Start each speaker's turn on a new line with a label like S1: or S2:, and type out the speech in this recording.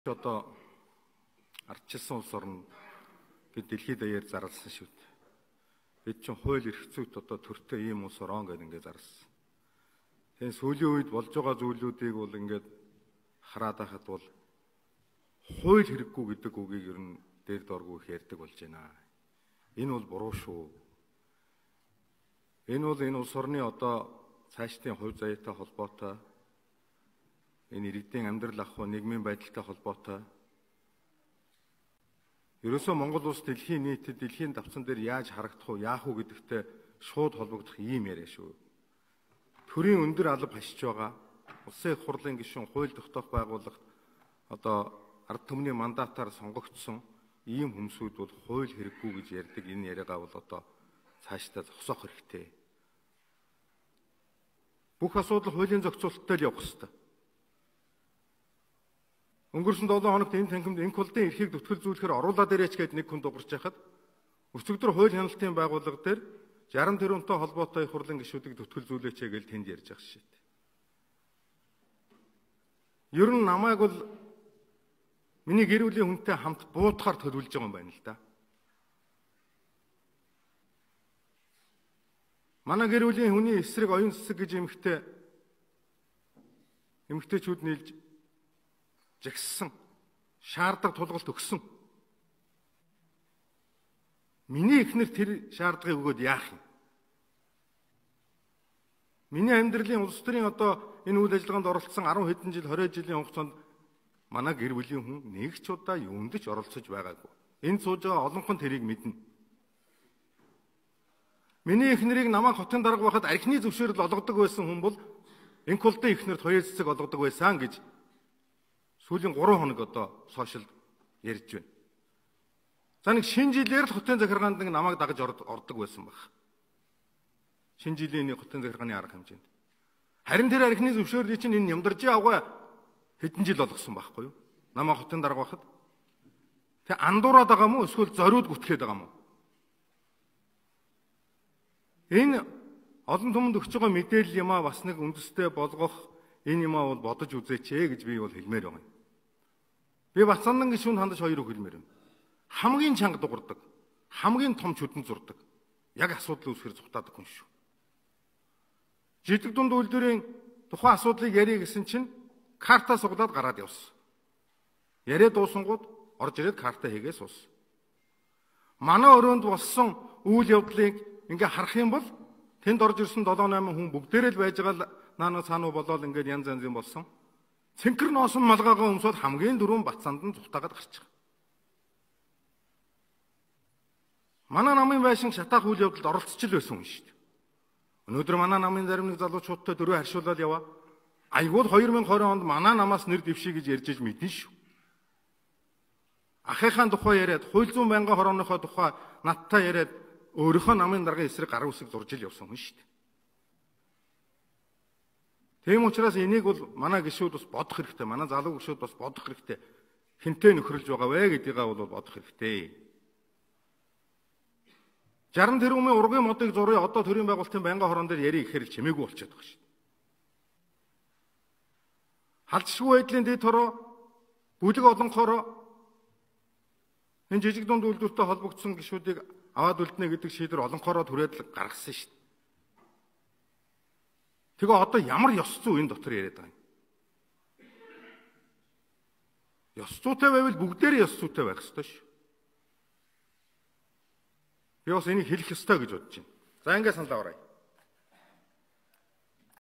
S1: Одоо ардчилсан улс орн гэд дэлхийд даяар зарласан шүү дээ. Бид чинь хууль эрх зүйт одоо төртөө ийм улс орон гэдэг ингээд зарласан. Тэгээ сүүлийн үед болж байгаа зүйлүүдийг бол ингээд хараад байхад бол хууль хэрэггүй гэдэг үгийг ер нь дээр дооргүй их ярьдаг болж байна. Энэ бол буруу шүү. Энэ бол энэ улс орны одоо цаашдын хувь заяатай холбоотой, энэ иргэдийн амьдрал ахуй нийгмийн байдалтай холбоотой. Ерөөсөө Монгол улс дэлхийн нийтэд дэлхийн давцан дээр яаж харагдах уу, яах уу гэдэгтэй шууд холбогдох ийм яриа шүү. Төрийн өндөр алба хашиж байгаа. Улсын их хурлын гишүүн хууль тогтоох байгууллагт одоо ард түмний мандатаар сонгогдсон ийм хүмүүсүүд бол хууль хэрэггүй гэж ярьдаг энэ яриагаа бол одоо цаашдаа зогсоох хэрэгтэй. Бүх асуудал хуулийн зохицуулалттай л явах хэрэгтэй. Өнгөрсөн 7 хоногт энэ танхимд инкулдын эрхийг зүтгэлзүүлэхээр оруулаад ирээч гээд нэг хүн дуурч байхад өчигдөр хууль хяналтын байгууллага дээр 60 тэрбумтай холбоотой их хурлын гишүүдийг зүтгэлзүүлээч гэж тэнд ярьж байгаа шít. Ер нь намайг бол миний гэр бүлийн хүнтэй хамт буутахаар төлөвлөж байгаа юм байна л да. Манай гэр бүлийн хүний эсрэг оюун цэцэг гэж эмэгтэйчүүд нийлж жагссан, шаарддаг тулгалт өгсөн. Миний эхнэр тэр шаардлагыг өгөөд яах юм? Миний амьдралын улс төрийн одоо энэ үйл ажиллагаанд оролцсон 10 хэдэн жил, 20 жилийн хугацаанд манай гэр бүлийн хүн нэг ч удаа юунд ч оролцож байгаагүй. Энд сууж байгаа олонхон тэрийг мэднэ. Миний эхнэрийг намайг хотын дарга байхад архины зөвшөөрөл олгодог байсан хүн бол инкулдын эхнэрт 2 цэцэг олгодог байсан гэж сүүлийн 3 хоног одоо сошиалд ярьж байна. За нэг шинэ жилээр л хотын захиргаанд нэг намайг дагаж ордог байсан баг. Шинэ жилийн нэг хотын захиргааны арга хэмжээнд. Харин тэр архины зөвшөөрлийг чинь энэ нямдарж яваа хэдэн жил болгосон байхгүй юу? Намайг хотын дарга байхад. Тэг андуураад байгаа мó эсвэл зориуд гүтгэхэд байгаа мó? Энэ олон түмэнд өгч байгаа мэдээлэл юмаа бас нэг үндэстэй болгох энэ юмаа бол бодож үзээч гэж би бол хэлмээр байна. Би Бацаандан гишүүнд хандаж хоёр үг хэлмээр байна. Хамгийн чанга дуурдаг, хамгийн том чүдэн зурдаг. Яг асуудал үүсгэр цухтаадаг хүн шүү. Жидэг дунд үйлдвэрийн тухайн асуудлыг ярих гэсэн чинь картаа суглаад гараад явсан. Яриа дуусангууд орж ирээд карта хийгээ суусан. Манай өрөөнд болсон үйл явдлыг ингээ харах юм бол тэнд орж ирсэн 7-8 хүн бүгдээрээ л байж байгаа наана цаануу болоод ингээд янз янзын болсон. Цэнхэр носон малгайгаа өмсөд хамгийн дөрөв Бацаанд нь зүхтаагаад гарч байгаа. Манай намын байшин шатаах үйл явдалд оролцож л байсан хүн шүү дээ. Өнөөдөр манай намын зарим нэг залуучуудтай дөрөв харьшуулаад яваа. Айгуул 2020 онд манай намаас нэр дэвший гэж ярьж иж мэдэн шүү. Ахыхаан тухай яриад, хууль зүйн байнгын хорооныхоо тухай надтай яриад өөрийнхөө намын даргын эсрэг гар үсэг зурж ил явсан хүн шүү дээ. Тийм учраас энийг бол манай гишүүд бас бодох хэрэгтэй. Манай залуу гишүүд бас бодох хэрэгтэй. Хинтээ нөхөрлж байгаа вэ гэдгийг бол бодох хэрэгтэй. 60 тэрбумын ургийн модыг зуръя одоо төрийн байгуулалтын байнгын хорон дээр ярих гэхээр чимээгүй болчиход байгаа шүү дээ. Халдшгүй байдлын дэд хороо, бүлэг олонхороо энэ жижиг дунд үйлдвэртэй холбогдсон гишүүдийг аваад үлднэ гэдэг шийдвэр олонхороо түрээд л гаргасан шүү дээ. Тэгээ одоо ямар ёс зүй энэ дотор яриад байгаа юм? Ёс зүйтэй байвал бүгдээрээ ёс зүйтэй байх ёстой шүү. Би бас энийг хэлэх ёстой гэж бодож байна. За ингээд санал аваарай.